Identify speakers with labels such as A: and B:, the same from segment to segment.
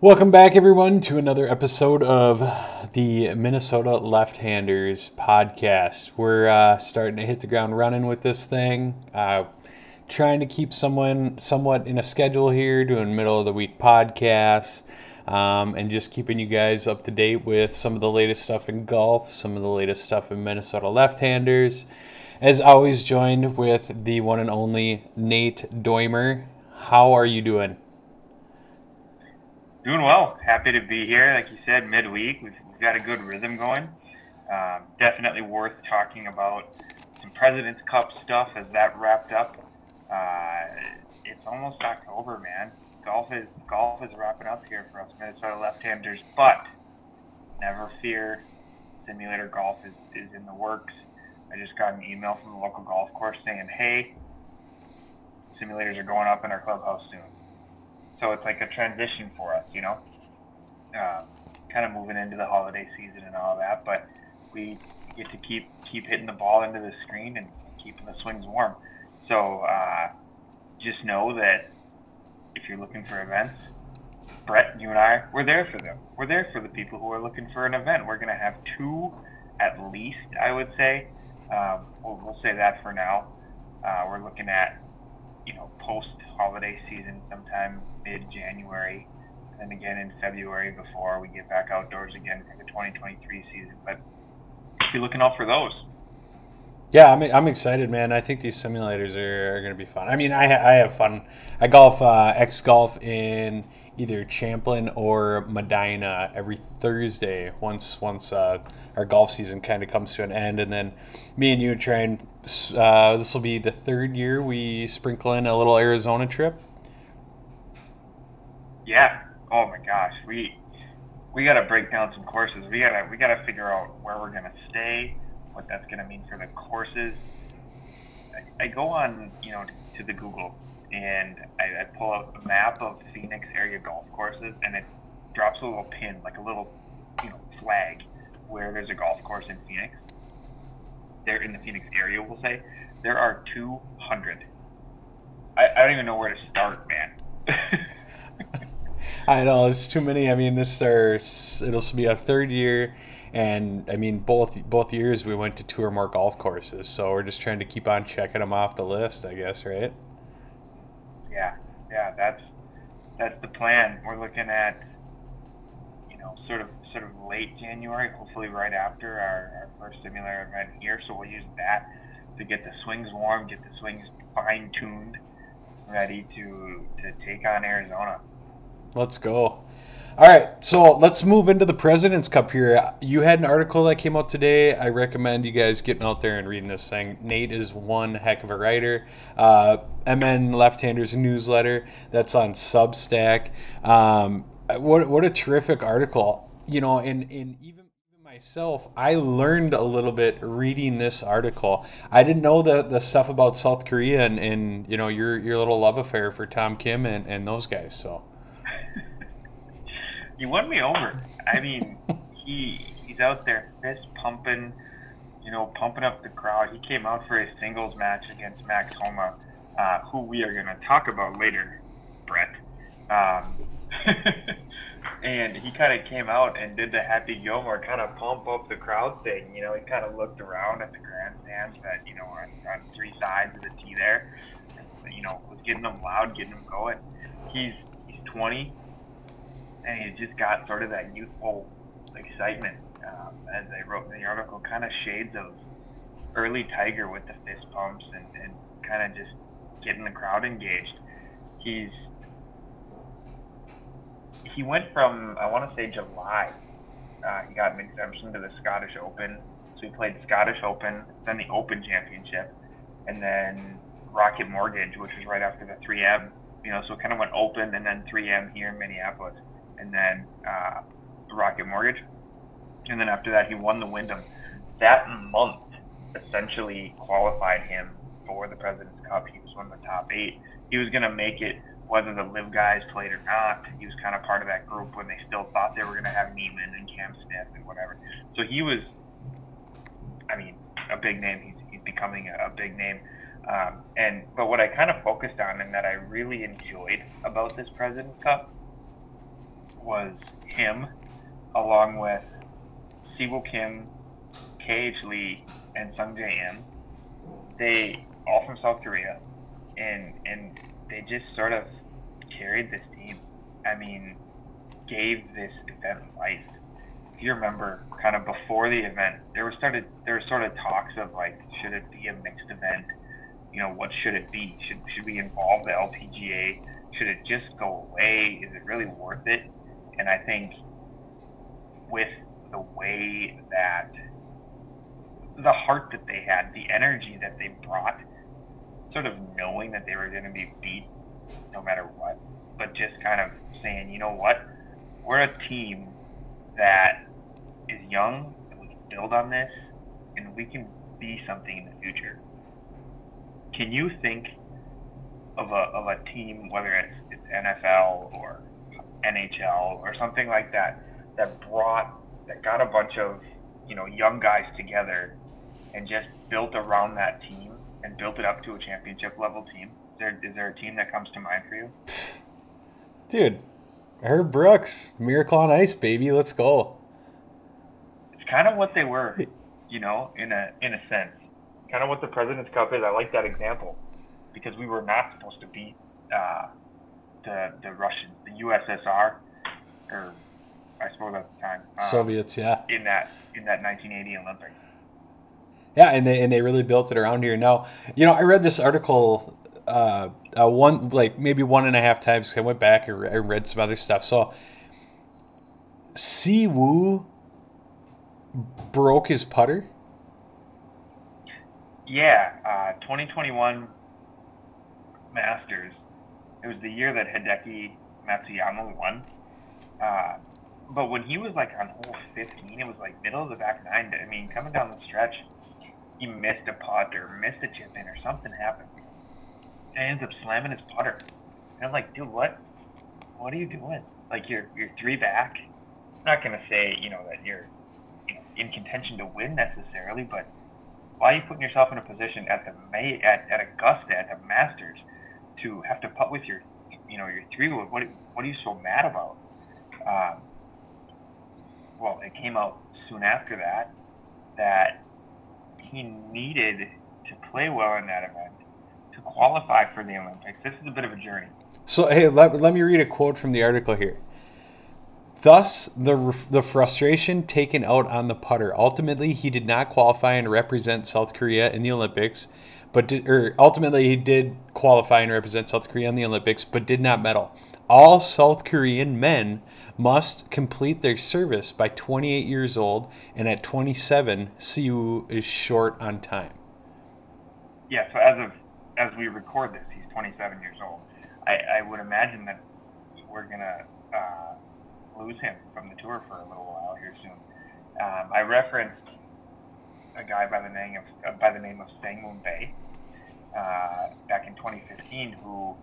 A: Welcome back, everyone, to another episode of the Minnesota Left-Handers podcast. We're starting to hit the ground running with this thing. Trying to keep someone somewhat in a schedule here, doing middle of the week podcasts, and just keeping you guys up to date with some of the latest stuff in golf, some of the latest stuff in Minnesota Left-Handers. As always, joined with the one and only Nate Doimer. How are you doing?
B: Doing well. Happy to be here. Like you said, midweek. We've got a good rhythm going. Definitely worth talking about some President's Cup stuff as that wrapped up. It's almost October, man. Golf is wrapping up here for us Minnesota left-handers, but never fear. Simulator golf is in the works. I just got an email from the local golf course saying, hey, simulators are going up in our clubhouse soon. So it's like a transition for us, you know, kind of moving into the holiday season and all that. But we get to keep hitting the ball into the screen and keeping the swings warm. So just know that if you're looking for events, Brett, you and I, we're there for them. We're there for the people who are looking for an event. We're going to have two at least, I would say. We'll say that for now. We're looking at, post-holiday season sometime mid-January, and then again in February before we get back outdoors again for the 2023 season. But be looking out for those.
A: Yeah, I'm excited, man. I think these simulators are going to be fun. I mean, I have fun. I golf X-Golf in either Champlin or Medina every Thursday once our golf season kind of comes to an end. And then me and you try and this will be the third year we sprinkle in a little Arizona trip.
B: Yeah. Oh, my gosh. We got to break down some courses. We gotta figure out where we're going to stay, what that's going to mean for the courses. I go on, to the Google, and I pull out a map of Phoenix area golf courses, and it drops a little pin, like a little, flag, where there's a golf course in Phoenix. There in the Phoenix area, we'll say. There are 200. I don't even know where to start, man.
A: I know, it's too many. I mean, it'll be a third year. And I mean, both years we went to two or more golf courses, so we're just trying to keep on checking them off the list, I guess, right?
B: Yeah, that's the plan. We're looking at, sort of late January, hopefully right after our first simulator event here. So we'll use that to get the swings warm, get the swings fine tuned, ready to take on Arizona.
A: Let's go. All right, so let's move into the President's Cup here. You had an article that came out today. I recommend you guys getting out there and reading this thing. Nate is one heck of a writer. MN Left-Handers newsletter that's on Substack. What a terrific article. And even myself, I learned a little bit reading this article. I didn't know the stuff about South Korea and your little love affair for Tom Kim and those guys. So.
B: You won me over. I mean, he's out there fist pumping, pumping up the crowd. He came out for his singles match against Max Homa, who we are going to talk about later, Brett. And he kind of came out and did the Happy Gilmore kind of pump up the crowd thing. He kind of looked around at the grandstands that, on three sides of the tee there. And, was getting them loud, getting them going. He's 20. And he's just got sort of that youthful excitement, as I wrote in the article, kind of shades of early Tiger with the fist pumps and kind of just getting the crowd engaged. He went from, I want to say July, he got an exemption to the Scottish Open. So he played the Scottish Open, then the Open Championship, and then Rocket Mortgage, which was right after the 3M. So it kind of went Open and then 3M here in Minneapolis. And then Rocket Mortgage. And then after that, he won the Wyndham. That month essentially qualified him for the President's Cup. He was one of the top 8. He was going to make it whether the live guys played or not. He was kind of part of that group when they still thought they were going to have Neiman and Cam Smith and whatever. So he was, a big name. He's becoming a big name. But what I kind of focused on and that I really enjoyed about this President's Cup was him, along with Siwoo Kim, KH Lee, and Sung Jae Im. They all from South Korea, and they just sort of carried this team. I mean, gave this event life. If you remember, kind of before the event, there were sort of talks of like, should it be a mixed event? You know, what should it be? Should we involve the LPGA? Should it just go away? Is it really worth it? And I think with the way that the heart that they had, the energy that they brought, sort of knowing that they were going to be beat no matter what, but just kind of saying, you know what, we're a team that is young, and we can build on this, and we can be something in the future. Can you think of a team, whether it's NFL or NHL or something like that, that got a bunch of, you know, young guys together and just built around that team and built it up to a championship level team? Is there a team that comes to mind for you?
A: Dude, Herb Brooks, Miracle on Ice, baby, let's go.
B: It's kind of what they were, you know, in a sense. Kind of what the President's Cup is. I like that example because we were not supposed to beat the Russians, the USSR, or I suppose at the time
A: Soviets, yeah.
B: In that 1980 Olympics.
A: Yeah, and they really built it around here. Now, you know, I read this article maybe 1.5 times because I went back and read some other stuff. So, Siwoo broke his putter.
B: Yeah, 2021 Masters. It was the year that Hideki Matsuyama won. But when he was like on hole 15, it was like middle of the back nine. I mean, coming down the stretch, he missed a putt or missed a chip in or something happened. And ends up slamming his putter. And I'm like, dude, what are you doing? Like you're 3 back. I'm not gonna say, you know, that you're, you know, in contention to win necessarily, but why are you putting yourself in a position at Augusta at the Masters to have to putt with your 3-wood? What are you so mad about? Well, it came out soon after that he needed to play well in that event to qualify for the Olympics. This is a bit of a journey.
A: So, hey, let me read a quote from the article here. Thus, the frustration taken out on the putter. Ultimately, he did not qualify and represent South Korea in the Olympics, ultimately he did qualify and represent South Korea in the Olympics, but did not medal. All South Korean men must complete their service by 28 years old, and at 27, Siwoo is short on time.
B: Yeah, so as we record this, he's 27 years old. I would imagine that we're gonna lose him from the tour for a little while here soon. I referenced a guy by the name of Sang-moon Bae back in 2015 who,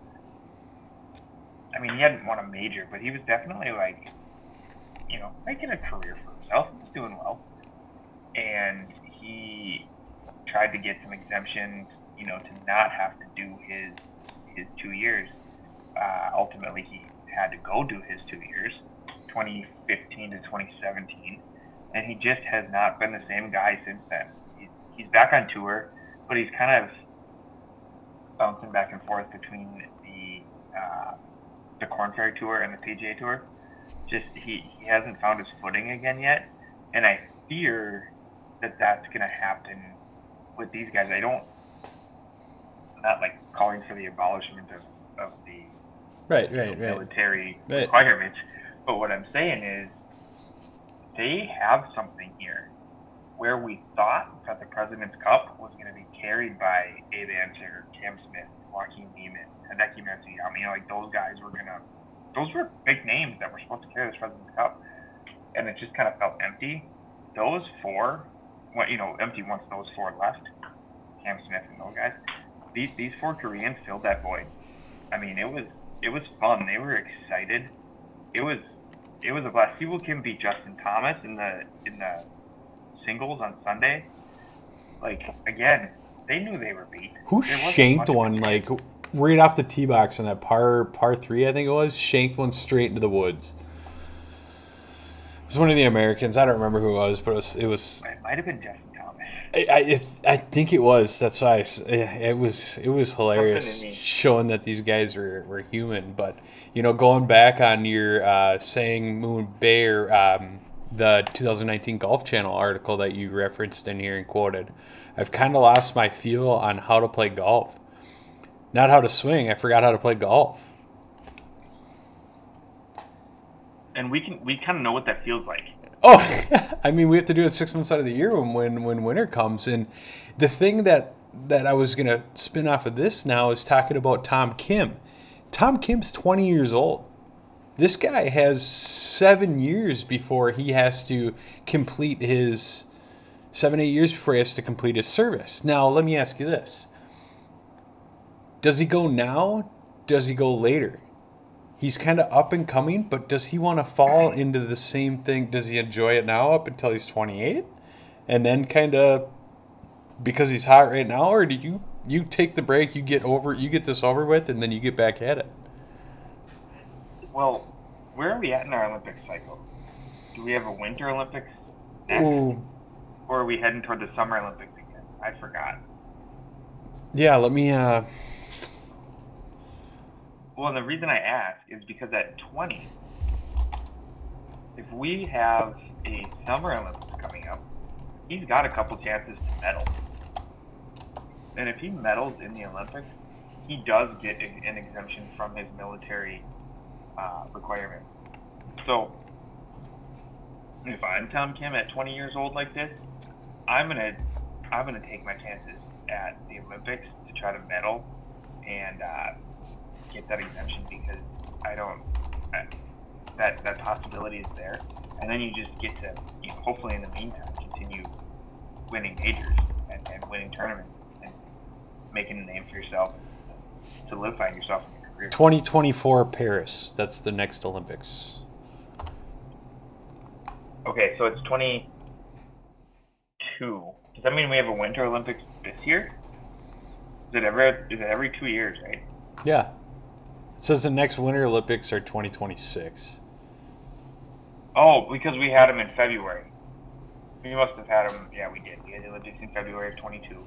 B: I mean, he hadn't won a major, but he was definitely like, you know, making a career for himself. He was doing well. And he tried to get some exemptions, you know, to not have to do his 2 years. Ultimately, he had to go do his 2 years, 2015 to 2017. And he just has not been the same guy since then. He's back on tour, but he's kind of bouncing back and forth between the Korn Ferry Tour and the PGA Tour. Just he hasn't found his footing again yet, and I fear that that's going to happen with these guys. Not like calling for the abolishment of the military requirements, but what I'm saying is they have something here where we thought that the President's Cup was going to be carried by Abe Ancer, Cam Smith, Joaquin Neiman, Hideki Matsuyama. You know, like those were big names that were supposed to carry this President's Cup, and it just kind of felt empty. Those four, empty once those four left, Cam Smith and those guys. These 4 Koreans filled that void. I mean, it was fun. They were excited. It was a blast. Siwoo Kim beat Justin Thomas in the singles on Sunday. Like, again, they knew they were beat.
A: Who shanked one like right off the tee box in that par 3, I think it was, shanked one straight into the woods. was one of the Americans. I don't remember who it was, but it was.
B: It might have been Justin Thomas.
A: I think it was. That's why it was hilarious
B: Something in me.
A: showing that these guys were human. But going back on your saying Moon Bear, the 2019 Golf Channel article that you referenced in here and quoted, I've kind of lost my feel on how to play golf. Not how to swing. I forgot how to play golf.
B: And we kind of know what that feels like.
A: Oh, I mean, we have to do it 6 months out of the year when winter comes. And the thing that I was going to spin off of this now is talking about Tom Kim. Tom Kim's 20 years old. This guy has 7 years before he has to complete his 7, 8 years before he has to complete his service. Now, let me ask you this. Does he go now? Does he go later? He's kind of up and coming, but does he want to fall into the same thing? Does he enjoy it now up until he's 28? And then kind of, because he's hot right now? Or do you take the break, you get this over with, and then you get back at it?
B: Well, where are we at in our Olympic cycle? Do we have a Winter Olympics next?
A: Ooh.
B: Or are we heading toward the Summer Olympics again? I forgot.
A: Yeah, let me...
B: Well, and the reason I ask is because at 20, if we have a Summer Olympics coming up, he's got a couple chances to medal. And if he medals in the Olympics, he does get an exemption from his military requirement. So, if I'm Tom Kim at 20 years old like this, I'm gonna take my chances at the Olympics to try to medal and get that exemption, because that possibility is there, and then you just get to hopefully in the meantime continue winning majors and winning tournaments and making a name for yourself, solidifying yourself in your career.
A: 2024 Paris. That's the next Olympics.
B: Okay, so it's 22. Does that mean we have a Winter Olympics this year? Is it every 2 years, right?
A: Yeah. It says the next Winter Olympics are 2026.
B: Oh, because we had them in February. We must have had them. Yeah, we did. We had the Olympics in February of 22.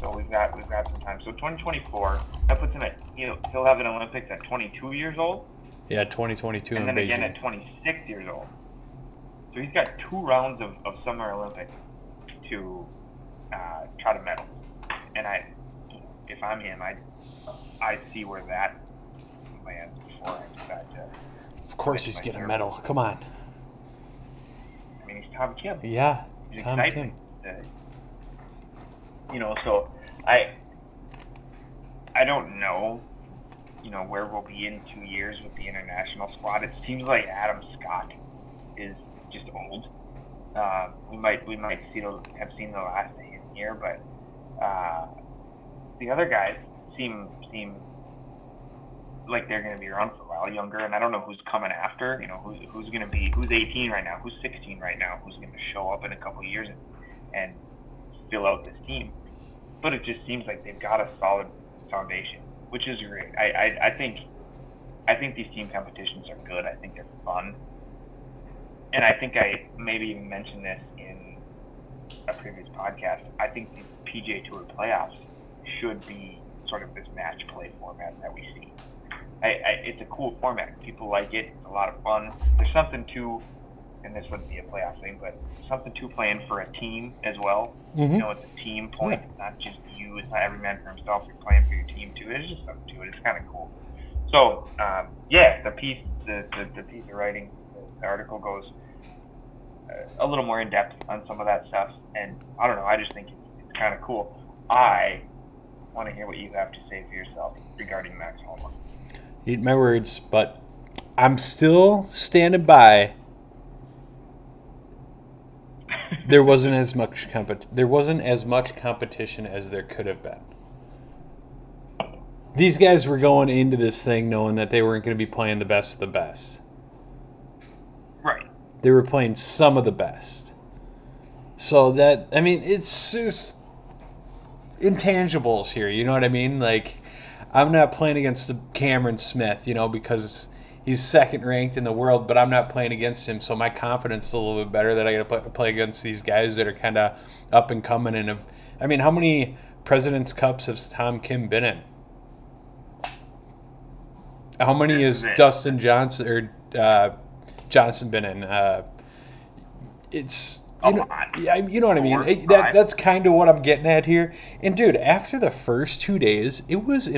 B: So we've got some time. So 2024, that puts him at he'll have an Olympics at 22 years old.
A: Yeah, 2022
B: and then
A: in
B: again
A: Beijing.
B: at 26 years old. So he's got 2 rounds of Summer Olympics to try to medal. And if I'm him, I see where that lands before I decide to.
A: Of course he's getting a medal. Come on.
B: I mean, he's Tom Kim.
A: Yeah,
B: He's
A: Tom
B: exciting.
A: Kim.
B: So I don't know, where we'll be in 2 years with the international squad. It seems like Adam Scott is just old. We might have seen the last of him here, but the other guys seem like they're going to be around for a while, younger, and I don't know who's coming after. Who's going to be, who's 18 right now, who's 16 right now, who's going to show up in a couple of years and fill out this team. But it just seems like they've got a solid foundation, which is great. I think these team competitions are good. I think they're fun. And I think I maybe even mentioned this in a previous podcast. I think the PGA Tour playoffs should be sort of this match play format that we see. It's a cool format. People like it. It's a lot of fun. There's something to, and this wouldn't be a playoff thing, but something to playing for a team as well.
A: Mm-hmm.
B: It's a team point. It's not just you. It's not every man for himself. You're playing for your team too. There's just something to it. It's kind of cool. So, the piece of writing, the article goes a little more in depth on some of that stuff, and I don't know. I just think it's kind of cool. I want to hear what you have to say for yourself regarding Max Homa.
A: Eat my words, but I'm still standing by. There wasn't as much competition as there could have been. These guys were going into this thing knowing that they weren't going to be playing the best of the best.
B: Right.
A: They were playing some of the best. So that, I mean, it's just intangibles here, you know what I mean? Like, I'm not playing against the Cameron Smith, because he's second ranked in the world, but I'm not playing against him, so my confidence is a little bit better that I got to play against these guys that are kind of up and coming. And I mean, how many President's Cups has Tom Kim been in? How many is Dustin Johnson or Johnson been in? It's you know what I mean. That's kind of what I'm getting at here. And dude, after the first 2 days, it was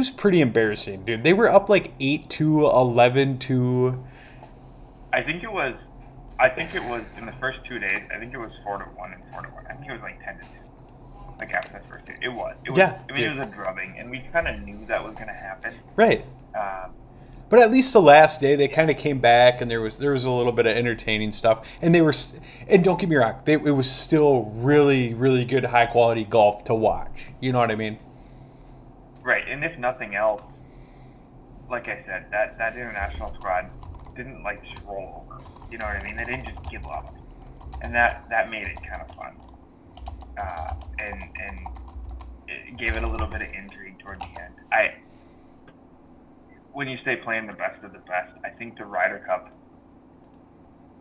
A: pretty embarrassing, dude. They were up like 8-2, 11-2.
B: I think it was in the first 2 days. I think it was 4-1 and 4-1. I think it was like 10-2. Like after that first day, it was.
A: Yeah,
B: I mean, it was a drubbing, and we kind of knew that was going to happen.
A: Right. But at least the last day, they kind of came back, and there was a little bit of entertaining stuff. And and don't get me wrong, it was still really, really good, high quality golf to watch. You know what I mean?
B: Right. And if nothing else, like I said, that international squad didn't like just roll over. You know what I mean? They didn't just give up, and that made it kind of fun. And it gave it a little bit of intrigue toward the end. When you say playing the best of the best, I think the Ryder Cup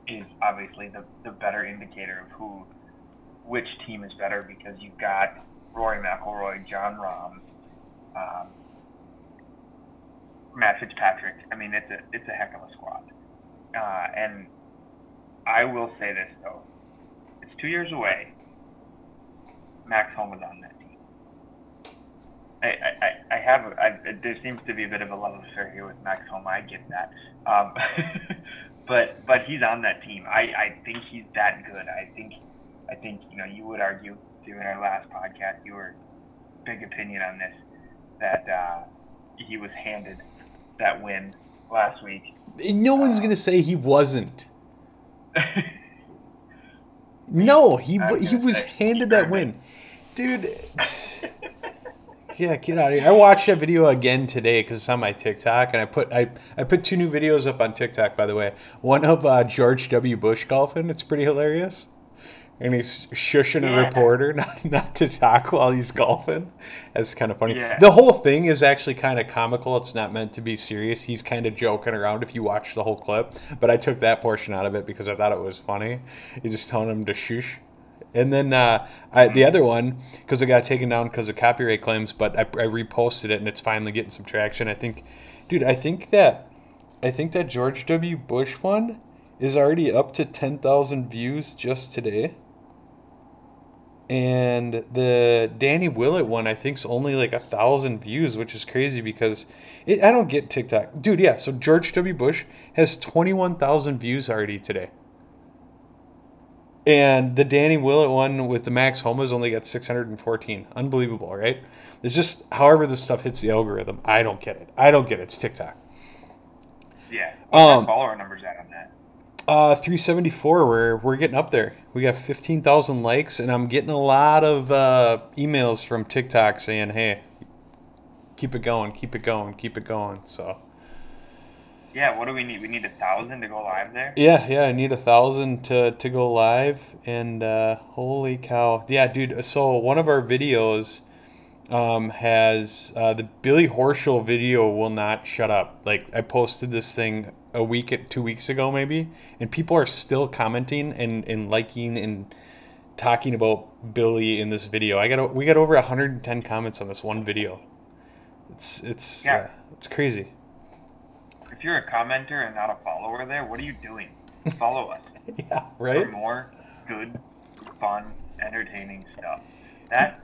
B: is obviously the better indicator of which team is better, because you've got Rory McIlroy, John Rahm, Matt Fitzpatrick. I mean, it's a heck of a squad. And I will say this though, it's 2 years away. Max Homa's on that team. There seems to be a bit of a love affair here with Max Homa. I get that, but he's on that team. I think he's that good. I think you would argue during our last podcast, you were big opinion on this, that he was handed that win last week.
A: No one's gonna say he wasn't. No, he was handed that win. Dude, yeah, get out of here. I watched that video again today because it's on my TikTok, and I put 2 new videos up on TikTok, by the way. One of George W. Bush golfing. It's pretty hilarious. And he's shushing a reporter not to talk while he's golfing. That's kind of funny. Yeah. The whole thing is actually kind of comical. It's not meant to be serious. He's kind of joking around if you watch the whole clip. But I took that portion out of it because I thought it was funny. He's just telling him to shush. And then the other one, because I got taken down because of copyright claims, but I reposted it and it's finally getting some traction. I think that George W. Bush one is already up to 10,000 views just today. And the Danny Willett one, I think, is only like 1,000 views, which is crazy because I don't get TikTok. Dude, yeah, so George W. Bush has 21,000 views already today. And the Danny Willett one with the Max Homa's only got 614. Unbelievable, right? It's just however this stuff hits the algorithm. I don't get it. It's TikTok.
B: Yeah. What's follower numbers at on that?
A: 374. We're getting up there. We got 15,000 likes, and I'm getting a lot of emails from TikTok saying, "Hey, keep it going, keep it going, keep it going." So.
B: Yeah, what do we need? We need 1,000 to go live there?
A: Yeah, I need 1,000 to go live, and holy cow. Yeah, dude, so one of our videos has the Billy Horschel video will not shut up. Like, I posted this thing 2 weeks ago maybe, and people are still commenting and liking and talking about Billy in this video. We got over 110 comments on this one video. It's crazy.
B: If you're a commenter and not a follower there, what are you doing? Follow us.
A: Yeah, right?
B: For more good, fun, entertaining stuff. That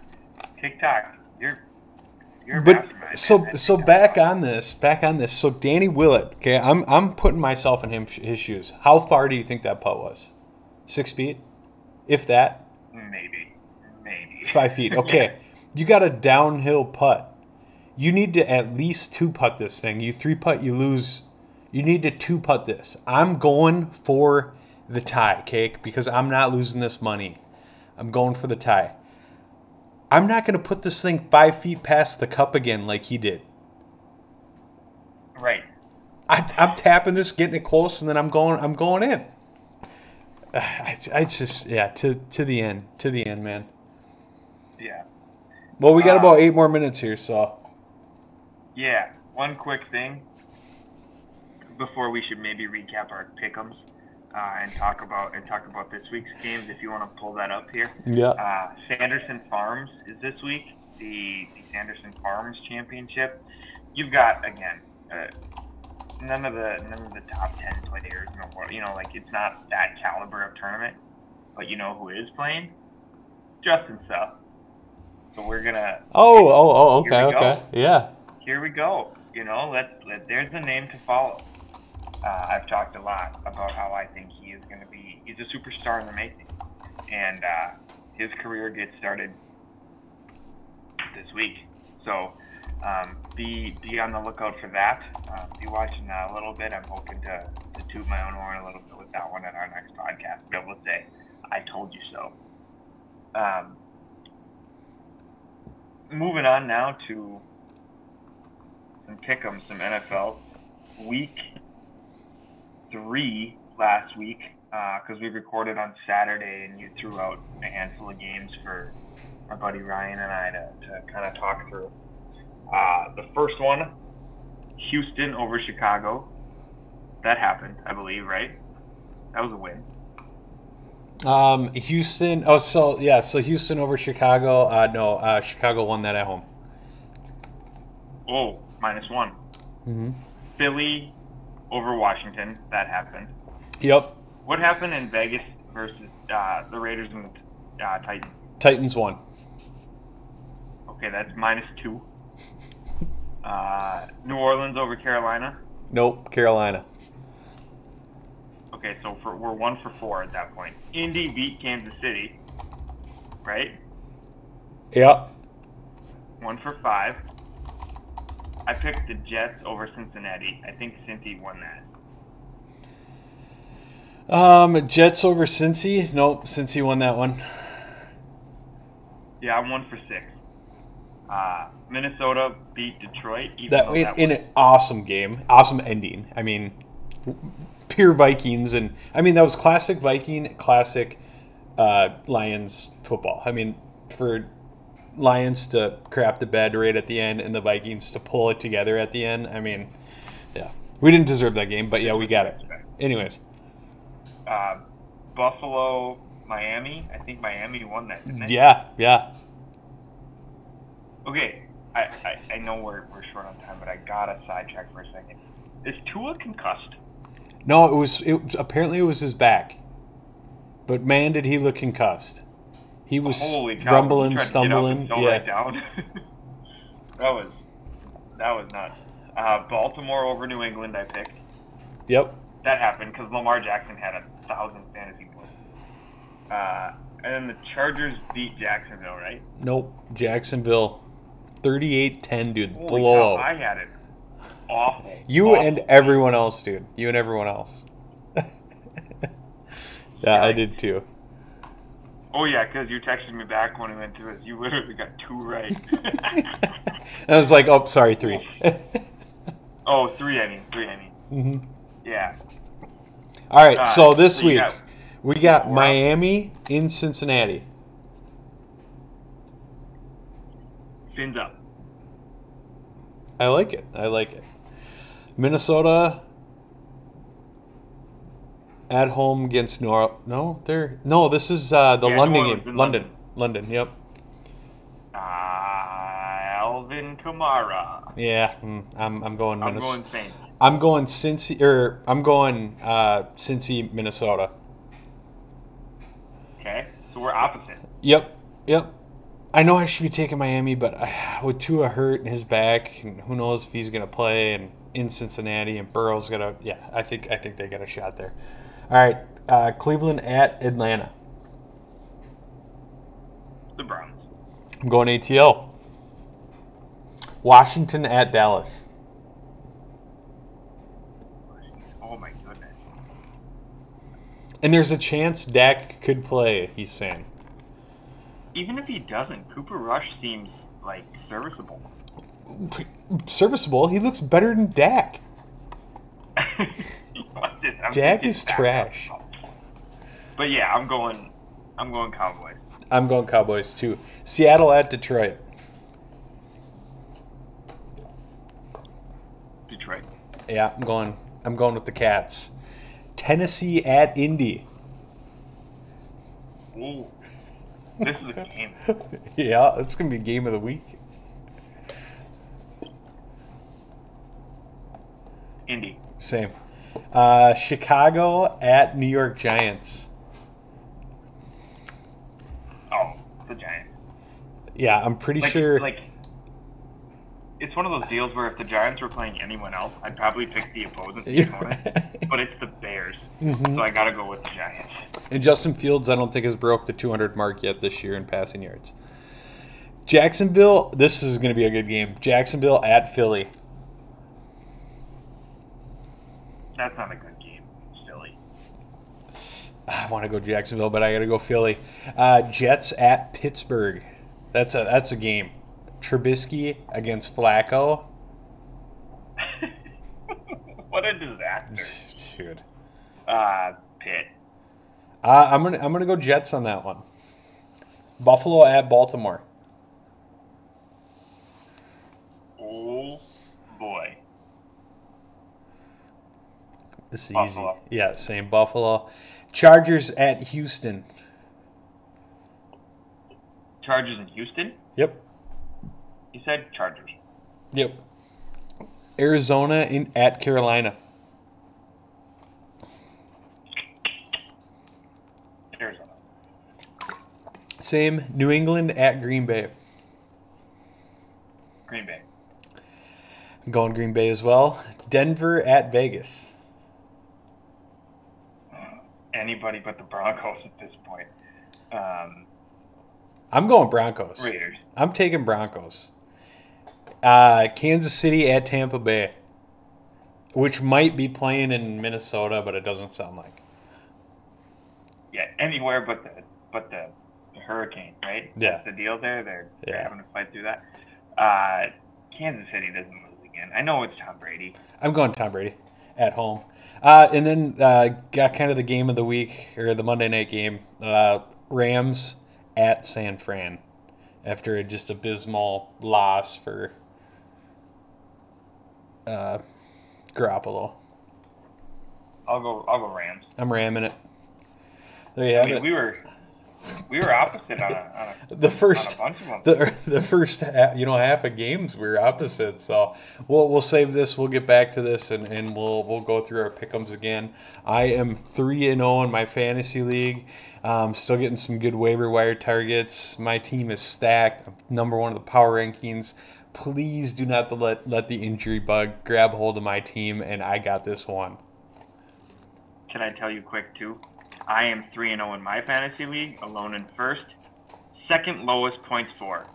B: TikTok, you're a mastermind.
A: So back on this. So Danny Willett, okay, I'm putting myself in his shoes. How far do you think that putt was? 6 feet? If that?
B: Maybe.
A: 5 feet. Okay. Yeah. You got a downhill putt. You need to at least 2-putt this thing. You 3-putt, you lose. You need to 2-putt this. I'm going for the tie, Cake, because I'm not losing this money. I'm going for the tie. I'm not going to put this thing 5 feet past the cup again like he did.
B: Right.
A: I'm tapping this, getting it close, and then I'm going in. I just, to the end, man.
B: Yeah.
A: Well, we got about 8 more minutes here, so.
B: Yeah. one quick thing before we should maybe recap our Pickems and talk about this week's games. If you want to pull that up here, Sanderson Farms is this week, the Sanderson Farms Championship. You've got again none of the top 10 players in the world. You know, like it's not that caliber of tournament. But you know who is playing? Justin Suh. So we're gonna.
A: Okay, yeah.
B: Here we go. You know, there's the name to follow. I've talked a lot about how I think he is gonna be. He's a superstar in the making, and his career gets started this week. So be on the lookout for that. Be watching that a little bit. I'm hoping to toot my own horn a little bit with that one at our next podcast. Be able to say, I told you so. Moving on now to some Pickems, some NFL. Week 3 last week, because we recorded on Saturday and you threw out a handful of games for my buddy Ryan and I to kind of talk through. The first one, Houston over Chicago. That happened, I believe, right? That was a win.
A: Houston. Oh, so Houston over Chicago. No, Chicago won that at home.
B: Oh, -1.
A: Mm-hmm.
B: Philly over Washington. That happened.
A: Yep.
B: What happened in Vegas versus the Raiders and the Titans?
A: Titans won.
B: Okay, that's -2. New Orleans over Carolina.
A: Nope, Carolina.
B: Okay, so we're 1 for 4 at that point. Indy beat Kansas City, right?
A: Yep.
B: 1 for 5. I picked the Jets over Cincinnati. I think Cincy won that.
A: Jets over Cincy. Nope, Cincy won that one.
B: Yeah, I'm 1 for 6. Minnesota beat Detroit.
A: In an awesome game, awesome ending. I mean, pure Vikings, and I mean that was classic Viking, classic Lions football. I mean, for Lions to crap the bed right at the end and the Vikings to pull it together at the end. I mean, yeah, we didn't deserve that game, but yeah, we got it. Anyways,
B: Buffalo, Miami. I think Miami won that, didn't they?
A: Yeah.
B: Okay, I know we're short on time, but I gotta sidetrack for a second. Is Tua concussed?
A: No, apparently it was his back, but man, did he look concussed. He was rumbling, stumbling.
B: Right down. that was nuts. Baltimore over New England, I picked.
A: Yep.
B: That happened because Lamar Jackson had 1,000 fantasy points. And then the Chargers beat Jacksonville, right?
A: Nope, Jacksonville, 38-10, dude.
B: Holy
A: blowout.
B: cow, I had it awful.
A: And everyone else, dude. You and everyone else. Yeah, I did too.
B: Oh, yeah, because you texted me back when we went through it. You literally got 2 right.
A: I was like, oh, sorry, 3.
B: Oh, 3, I mean.
A: Mm-hmm.
B: Yeah.
A: All right, so this week we got
B: 4
A: Miami in Cincinnati.
B: Fins up.
A: I like it. Minnesota at home against this is the London game. London, yep.
B: Alvin Kamara.
A: Yeah, I'm going Minnesota.
B: I'm going Saints.
A: I'm going Cincy, Minnesota.
B: Okay, so we're opposite.
A: Yep. I know I should be taking Miami, but with Tua hurt in his back, and who knows if he's going to play, and in Cincinnati, and Burrow's going to, I think they got a shot there. All right, Cleveland at Atlanta.
B: The Browns.
A: I'm going ATL. Washington at Dallas.
B: Oh my goodness.
A: And there's a chance Dak could play, he's saying.
B: Even if he doesn't, Cooper Rush seems like serviceable.
A: Serviceable? He looks better than Dak. Dak is trash.
B: But yeah, I'm going Cowboys.
A: I'm going Cowboys too. Seattle at Detroit. Yeah, I'm going with the Cats. Tennessee at Indy.
B: Ooh, this is a game.
A: Yeah, it's going to be game of the week.
B: Indy.
A: Same. Chicago at New York Giants.
B: Oh, the Giants.
A: Yeah, I'm pretty sure.
B: It's one of those deals where if the Giants were playing anyone else, I'd probably pick the opponent. But it's the Bears, so I got to go with the Giants.
A: And Justin Fields, I don't think has broke the 200 mark yet this year in passing yards. Jacksonville, this is going to be a good game. Jacksonville at Philly.
B: That's not a good game. Philly.
A: I want to go Jacksonville, but I got to go Philly. Jets at Pittsburgh. That's a game. Trubisky against Flacco.
B: What a disaster.
A: Dude.
B: Pitt.
A: I'm gonna go Jets on that one. Buffalo at Baltimore.
B: Oh boy.
A: This is
B: Buffalo.
A: easy. Yeah, same. Buffalo. Chargers at Houston.
B: Chargers in Houston?
A: Yep.
B: You said Chargers.
A: Yep. Arizona at Carolina.
B: Arizona.
A: Same. New England at Green Bay.
B: Green Bay.
A: I'm going Green Bay as well. Denver at Vegas.
B: Anybody but the Broncos at this point.
A: I'm going Broncos.
B: Raiders.
A: I'm taking Broncos. Kansas City at Tampa Bay, which might be playing in Minnesota, but it doesn't sound like.
B: Yeah, anywhere but the Hurricane, right?
A: Yeah.
B: That's the deal there. They're having to fight through that. Kansas City doesn't lose again. I know it's Tom Brady.
A: I'm going Tom Brady at home. And then got kind of the game of the week, or the Monday night game. Rams at San Fran after a just abysmal loss for Garoppolo.
B: I'll go Rams.
A: I'm ramming it. There you have it.
B: We were opposite on a
A: The first,
B: on a bunch of them.
A: the first half of games we were opposite. So we'll save this. We'll get back to this and we'll go through our Pickems again. I am 3-0 in my fantasy league. Still getting some good waiver wire targets. My team is stacked. I'm number one in the power rankings. Please do not let the injury bug grab hold of my team, and I got this one.
B: Can I tell you quick too? I am 3-0 in my fantasy league, alone in first. Second lowest points for.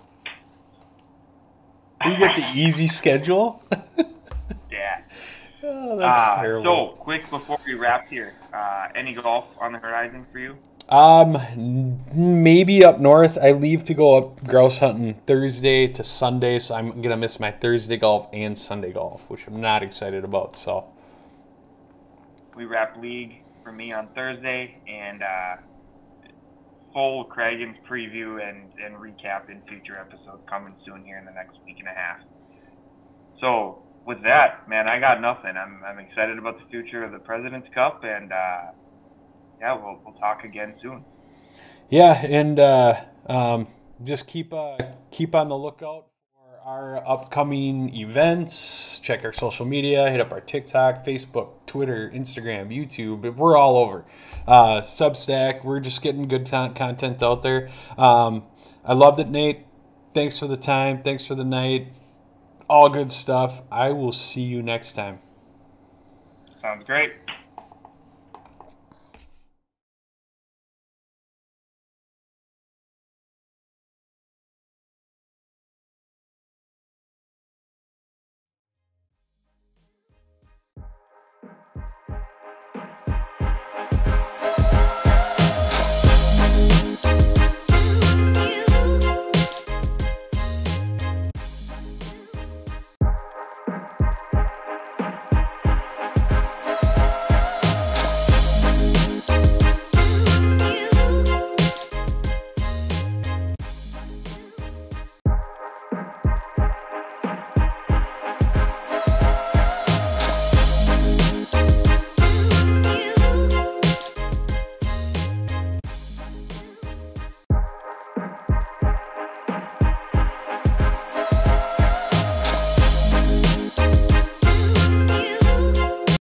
A: You get the easy schedule?
B: Yeah.
A: Oh, that's terrible.
B: So, quick before we wrap here, any golf on the horizon for you?
A: Maybe up north. I leave to go up grouse hunting Thursday to Sunday, so I'm gonna miss my Thursday golf and Sunday golf, which I'm not excited about. So
B: we wrap league for me on Thursday, and full Craigan's preview and recap in future episodes coming soon here in the next week and a half. So with that, man, I got nothing. I'm excited about the future of the President's Cup, and yeah, we'll talk again soon.
A: yeah, and just keep on the lookout for our upcoming events. Check our social media. Hit up our TikTok, Facebook, Twitter, Instagram, YouTube. We're all over. Substack. We're just getting good content out there. I loved it, Nate. Thanks for the time. Thanks for the night. All good stuff. I will see you next time.
B: Sounds great.